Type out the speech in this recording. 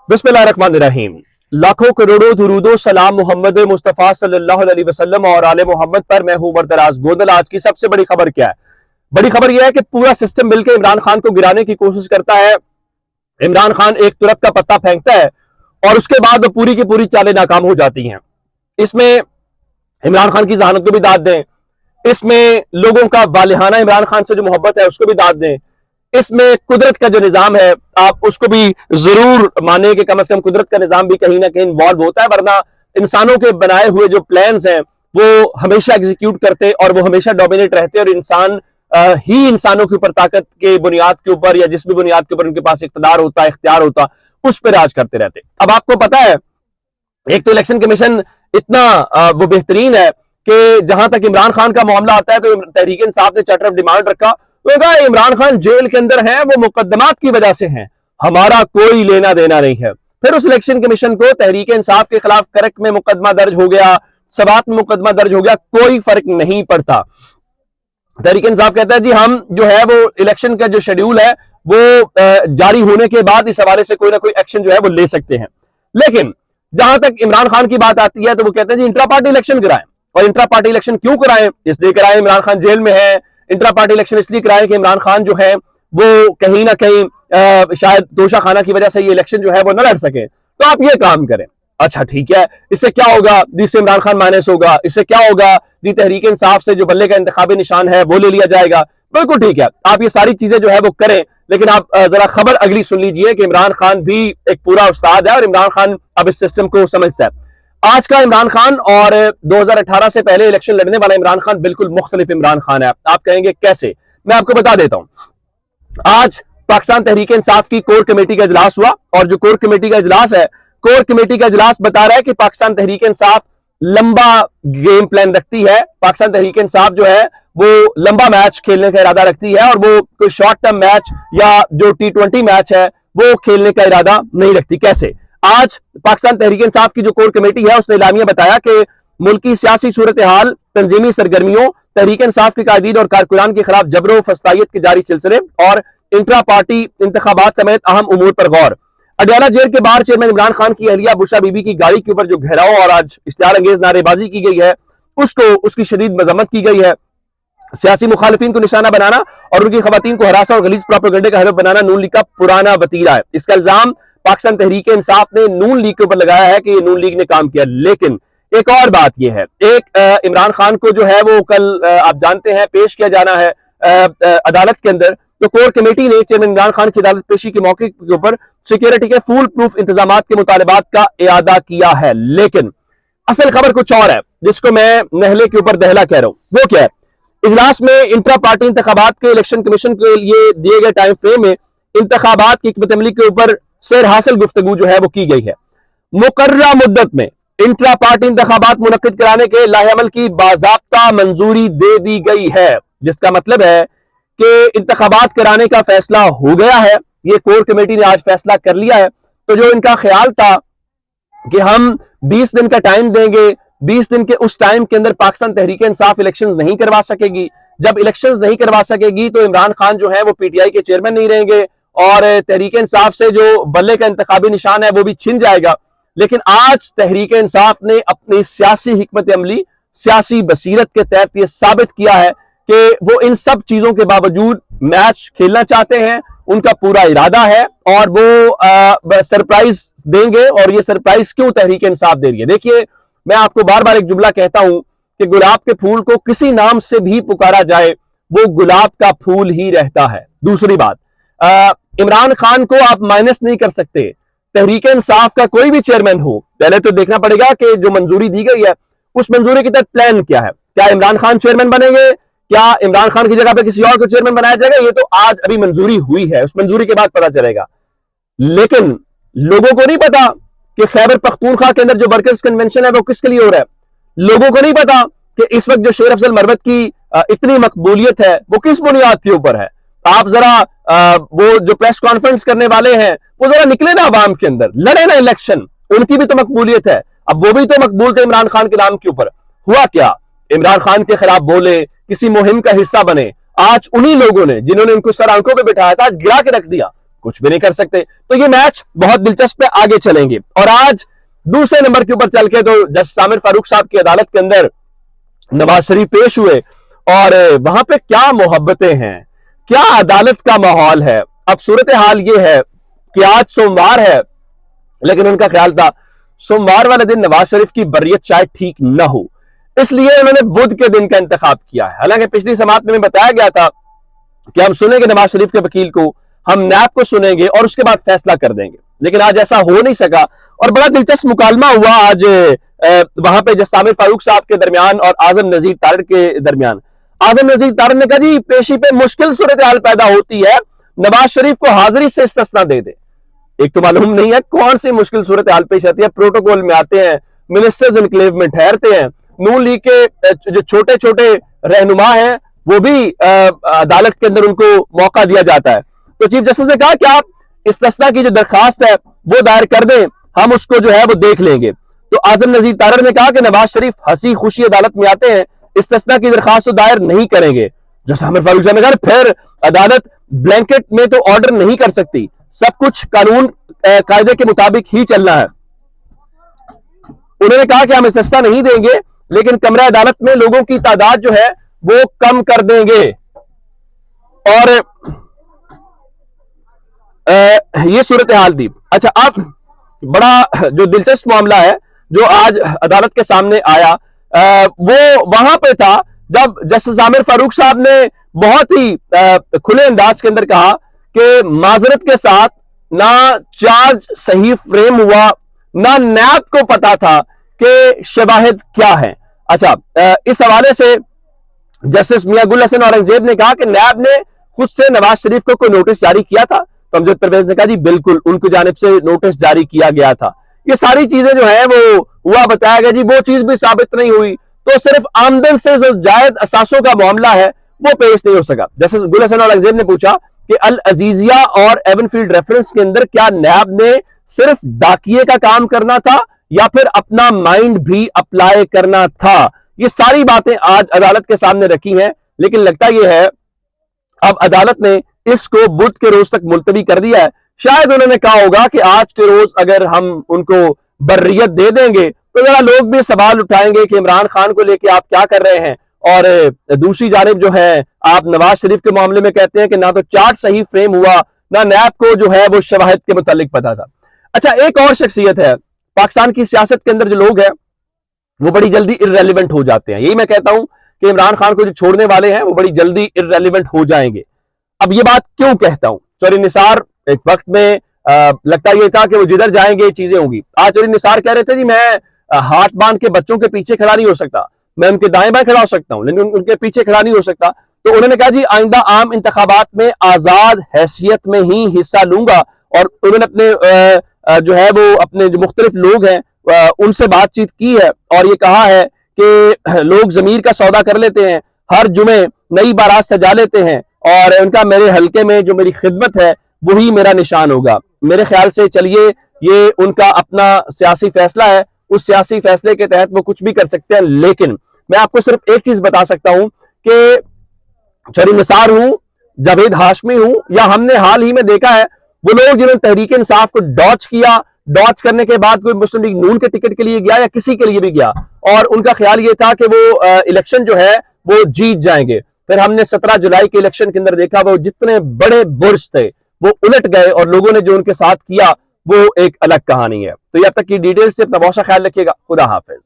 बिस्मिल्लाहिर्रहमानिर्रहीम। लाखों करोड़ों दुरूदो सलाम मोहम्मद मुस्तफ़ा सल्लल्लाहु अलैहि वसल्लम और आले मोहम्मद पर। मैं हूं मर्दराज गोदल। आज की सबसे बड़ी खबर क्या है? बड़ी खबर यह है कि पूरा सिस्टम मिलकर इमरान खान को गिराने की कोशिश करता है। इमरान खान एक तुरक का पत्ता फेंकता है और उसके बाद वो पूरी की पूरी चालें नाकाम हो जाती हैं। इसमें इमरान खान की जहानत को भी दाद दें, इसमें लोगों का वालिहाना इमरान खान से जो मोहब्बत है उसको भी दाद दें, इसमें कुदरत का जो निजाम है आप उसको भी जरूर माने कि कम से कम कुदरत का निजाम भी कहीं ना कहीं इन्वॉल्व होता है, वरना इंसानों के बनाए हुए जो प्लान्स हैं वो हमेशा एग्जीक्यूट करते और वो हमेशा डोमिनेट रहते और इंसान ही इंसानों के ऊपर ताकत के बुनियाद के ऊपर या जिस भी बुनियाद के ऊपर उनके पास इख्तियार होता इख्तियार होता उस पर राज करते रहते। अब आपको पता है एक तो इलेक्शन कमीशन इतना वो बेहतरीन है कि जहां तक इमरान खान का मामला आता है तो तहरीक इंसाफ ने चार्टर ऑफ डिमांड रखा। तो कहा इमरान खान जेल के अंदर है वो मुकदमात की वजह से हैं, हमारा कोई लेना देना नहीं है। फिर उस इलेक्शन कमीशन को तहरीक इंसाफ के खिलाफ करक में मुकदमा दर्ज हो गया, सवात में मुकदमा दर्ज हो गया, कोई फर्क नहीं पड़ता। तहरीक इंसाफ कहता है जी हम जो है वो इलेक्शन का जो शेड्यूल है वो जारी होने के बाद इस हवाले से कोई ना कोई एक्शन जो है वो ले सकते हैं। लेकिन जहां तक इमरान खान की बात आती है तो वो कहते हैं जी इंट्रा पार्टी इलेक्शन कराएं। और इंट्रा पार्टी इलेक्शन क्यों कराएं? इसलिए कराएं इमरान खान जेल में है। इंट्रा पार्टी इलेक्शन इसलिए कराएं कि इमरान खान जो है वो कहीं ना कहीं शायद तोशा खाना की वजह से ये इलेक्शन जो है वो न लड़ सके, तो आप ये काम करें। अच्छा ठीक है, इससे क्या होगा? जिससे इमरान खान माइनस होगा। इससे क्या होगा? जी तहरीक इंसाफ से जो बल्ले का इंतखाबी निशान है वो ले लिया जाएगा। बिल्कुल ठीक है, आप ये सारी चीजें जो है वो करें, लेकिन आप जरा खबर अगली सुन लीजिए कि इमरान खान भी एक पूरा उस्ताद है और इमरान खान अब इस सिस्टम को समझता है। आज का इमरान खान और 2018 से पहले इलेक्शन लड़ने वाला इमरान खान बिल्कुल मुख्तलिफ इमरान खान है। आप कहेंगे कैसे? मैं आपको बता देता हूं। आज पाकिस्तान तहरीक इंसाफ की कोर कमेटी का इजलास हुआ और जो कोर कमेटी का इजलास है, कोर कमेटी का इजलास बता रहा है कि पाकिस्तान तहरीक इंसाफ लंबा गेम प्लान रखती है। पाकिस्तान तहरीक इंसाफ जो है वो लंबा मैच खेलने का इरादा रखती है और वो कोई शॉर्ट टर्म मैच या जो T20 मैच है वो खेलने का इरादा नहीं रखती। कैसे? आज पाकिस्तान तहरीक इंसाफ की जो कोर कमेटी है उसने इलामिया बताया कि मुल्की सियासी सूरत हाल, तंजीमी सरगर्मियों, तहरीक इंसाफ के कायदीन और कारकुनान के खिलाफ जबरो फस्तायत के जारी सिलसिले और इंट्रा पार्टी इंतखाबात समेत अहम उमूर पर गौर। अडयाला जेल के बाहर चेयरमैन इमरान खान की अहलिया बुशरा बीबी की गाड़ी के ऊपर जो घेराव और आज इश्तिहार अंगेज नारेबाजी की गई है उसको उसकी शदीद मजम्मत की गई है। सियासी मुखालिफिन को निशाना बनाना और उनकी खवातीन को हरासा और गलीज प्रोपेगेंडे का हदफ बनाना नून लीग का पुराना वतीरा है। इसका इल्जाम पाकिस्तान तहरीक इंसाफ ने नून लीग के ऊपर लगाया है कि ये नून लीग ने काम किया। लेकिन एक और बात यह है, एक इमरान खान को जो है वो कल आप जानते हैं पेश किया जाना है अदालत के अंदर। तो कोर कमेटी ने चेयरमैन इमरान खान की अदालत पेशी के मौके के ऊपर सिक्योरिटी के फुल प्रूफ इंतजाम के मुतालबात का इयादा किया है। लेकिन असल खबर कुछ और है जिसको मैं नहले के ऊपर दहला कह रहा हूं। वो क्या है? इजलास में इंट्रा पार्टी इंतखाबात के इलेक्शन कमीशन के लिए दिए गए टाइम फ्रेम में इंतखाबात की हिकमत अमली के ऊपर सैर हासिल गुफ्तगू जो है वो की गई है। मुकर्ररा मुद्दत में इंट्रा पार्टी इंतखाबात मुनक्किद कराने के लाहेअमल की बाज़ाब्ता मंजूरी दे दी गई है, जिसका मतलब है कि इंतखाबात कराने का फैसला हो गया है। ये कोर कमेटी ने आज फैसला कर लिया है। तो जो इनका ख्याल था कि हम 20 दिन का टाइम देंगे, 20 दिन के उस टाइम के अंदर पाकिस्तान तहरीक इंसाफ इलेक्शंस नहीं करवा सकेगी। जब इलेक्शंस नहीं करवा सकेगी तो इमरान खान जो है वो पीटीआई के चेयरमैन नहीं रहेंगे और तहरीक इंसाफ से जो बल्ले का इंतखाबी निशान है वो भी छिन जाएगा। लेकिन आज तहरीक इंसाफ ने अपनी सियासी हिकमत अमली, सियासी बसीरत के तहत ये साबित किया है कि वो इन सब चीजों के बावजूद मैच खेलना चाहते हैं, उनका पूरा इरादा है और वो सरप्राइज देंगे। और ये सरप्राइज क्यों तहरीक इंसाफ दे रही है? देखिए, मैं आपको बार बार एक जुमला कहता हूं कि गुलाब के फूल को किसी नाम से भी पुकारा जाए वो गुलाब का फूल ही रहता है। दूसरी बात, इमरान खान को आप माइनस नहीं कर सकते। तहरीक इंसाफ का कोई भी चेयरमैन हो, पहले तो देखना पड़ेगा कि जो मंजूरी दी गई है उस मंजूरी के तहत प्लान क्या है। क्या इमरान खान चेयरमैन बनेंगे? क्या इमरान खान की जगह पे किसी और को चेयरमैन बनाया जाएगा? ये तो आज अभी मंजूरी हुई है, उस मंजूरी के बाद पता चलेगा। लेकिन लोगों को नहीं पता कि खैबर पख्तूनख्वा के अंदर जो वर्कर्स कन्वेंशन है वो किसके लिए हो रहा है। लोगों को नहीं पता कि इस वक्त जो शेर अफजल मरवत की इतनी मकबूलियत है वो किस बुनियाद के ऊपर है। आप जरा वो जो प्रेस कॉन्फ्रेंस करने वाले हैं वो जरा निकले ना आवाम के अंदर, लड़े ना इलेक्शन, उनकी भी तो मकबूलियत है। अब वो भी तो मकबूल थे इमरान खान के नाम के ऊपर। हुआ क्या? इमरान खान के खिलाफ बोले, किसी मुहिम का हिस्सा बने। आज उन्हीं लोगों ने जिन्होंने इनको सर आंखों पे बिठाया था आज गिरा के रख दिया। कुछ भी नहीं कर सकते। तो ये मैच बहुत दिलचस्प है, आगे चलेंगे। और आज दूसरे नंबर के ऊपर चल के तो जस्टिस सामिर फारूक साहब की अदालत के अंदर नवाज शरीफ पेश हुए और वहां पे क्या मोहब्बतें हैं, क्या अदालत का माहौल है। अब सूरत हाल ये है कि आज सोमवार है, लेकिन उनका ख्याल था सोमवार वाले दिन नवाज शरीफ की बर्रियत शायद ठीक न हो, इसलिए उन्होंने बुध के दिन का इंतखाब किया है। हालांकि पिछली समात में बताया गया था कि हम सुनेंगे नवाज शरीफ के वकील को, हम नैब को सुनेंगे और उसके बाद फैसला कर देंगे, लेकिन आज ऐसा हो नहीं सका। और बड़ा दिलचस्प मुकालमा हुआ आज वहां पे जस्टिस सामिर फारूक साहब के दरमियान और आजम नजीर तारिड़ के दरमियान। आजम नजीर तारिड़ ने कहा जी पेशी पे मुश्किल सूरत हाल पैदा होती है, नवाज शरीफ को हाजिरी से इस्तिस्ना दे दे। एक तो मालूम नहीं है कौन सी मुश्किल सूरत हाल पेश आती है, प्रोटोकॉल में आते हैं, मिनिस्टर्स इनक्लेव में ठहरते हैं, नून लीग के जो छोटे छोटे रहनुमा हैं वो भी अदालत के अंदर उनको मौका दिया जाता है। तो चीफ जस्टिस ने कहा कि आप इस्तिस्ना की जो दरखास्त है वो दायर कर दें, हम उसको जो है वो देख लेंगे। तो आजम नजीर तारिड़ ने कहा कि नवाज शरीफ हंसी खुशी अदालत में आते हैं, इस्तिस्ना की दरखास्त तो दायर नहीं करेंगे। जस्टिस सामिर फारूक साहब ने कहा फिर अदालत ब्लैंकेट में तो ऑर्डर नहीं कर सकती, सब कुछ कानून कायदे के मुताबिक ही चलना है। उन्होंने कहा कि हम इस्तिस्ना नहीं देंगे, लेकिन कमरा अदालत में लोगों की तादाद जो है वो कम कर देंगे। और ये सूरत हाल थी। अच्छा, अब बड़ा जो दिलचस्प मामला है जो आज अदालत के सामने आया वो वहां पे था जब जस्टिस सामिर फारूक साहब ने बहुत ही खुले अंदाज के अंदर कहा कि माजरत के साथ ना चार्ज सही फ्रेम हुआ, ना नैब को पता था कि शवाहिद क्या है। अच्छा, इस हवाले से जस्टिस मियां गुल हसन औरंगजेब ने कहा कि नैब ने खुद से नवाज शरीफ को कोई नोटिस जारी किया था। तो अमजद परवेज ने कहा जी बिल्कुल उनकी जानिब से नोटिस जारी किया गया था। ये सारी चीजें जो है वो हुआ बताया गया जी, वो चीज भी साबित नहीं हुई, तो सिर्फ आमदन से जो जायद असासों का मामला है वो पेश नहीं हो सका। जस्टिस गुल हसन औरंगजेब ने पूछा कि अल अजीजिया और एवनफील्ड रेफरेंस के अंदर क्या नैब ने सिर्फ डाकिए का काम करना था या फिर अपना माइंड भी अप्लाई करना था। ये सारी बातें आज अदालत के सामने रखी हैं, लेकिन लगता यह है अब अदालत ने इसको बुध के रोज तक मुलतवी कर दिया है। शायद उन्होंने कहा होगा कि आज के रोज अगर हम उनको बर्रियत दे देंगे तो जरा लोग भी सवाल उठाएंगे कि इमरान खान को लेके आप क्या कर रहे हैं। और दूसरी जानिब जो है आप नवाज शरीफ के मामले में कहते हैं कि ना तो चार्ट सही फ्रेम हुआ, ना नैब को जो है वो शवाहिद के मुतालिक पता था। अच्छा, एक और शख्सियत है पाकिस्तान की सियासत के अंदर, जो लोग हैं वो बड़ी जल्दी इररेलेवेंट हो जाते हैं। यही मैं कहता हूं कि इमरान खान को जो छोड़ने वाले हैं वो बड़ी जल्दी इररेलेवेंट हो जाएंगे। अब ये बात क्यों कहता हूं? चौधरी निसार एक वक्त में लगता ये था कि वो जिधर जाएंगे चीजें होंगी। आज चौधरी निसार कह रहे थे जी मैं हाथ बांध के बच्चों के पीछे खड़ा नहीं हो सकता, मैं उनके दाएं बाएं खड़ा हो सकता हूं लेकिन उनके पीछे खड़ा नहीं हो सकता। तो उन्होंने कहा जी आइंदा आम इंतखाबात में आजाद हैसियत में ही हिस्सा लूंगा। और उन्होंने अपने जो है वो अपने जो मुख्तलिफ लोग हैं उनसे बातचीत की है और ये कहा है कि लोग जमीर का सौदा कर लेते हैं, हर जुमे नई बारात सजा लेते हैं और उनका मेरे हल्के में जो मेरी खिदमत है वही मेरा निशान होगा। मेरे ख्याल से चलिए ये उनका अपना सियासी फैसला है, उस सियासी फैसले के तहत वो कुछ भी कर सकते हैं। लेकिन मैं आपको सिर्फ एक चीज बता सकता हूं कि चौधरी निसार हूं, जावेद हाशमी हूं, या हमने हाल ही में देखा है वो लोग जिन्होंने तहरीक इंसाफ को डॉच किया, डॉच करने के बाद कोई मुस्लिम लीग नून के टिकट के लिए गया या किसी के लिए भी गया और उनका ख्याल ये था कि वो इलेक्शन जो है वो जीत जाएंगे। फिर हमने 17 जुलाई के इलेक्शन के अंदर देखा वो जितने बड़े बुर्ज थे वो उलट गए और लोगों ने जो उनके साथ किया वो एक अलग कहानी है। तो ये अब तक की डिटेल्स से अपना बहुत सा ख्याल रखिएगा। खुदा हाफिज।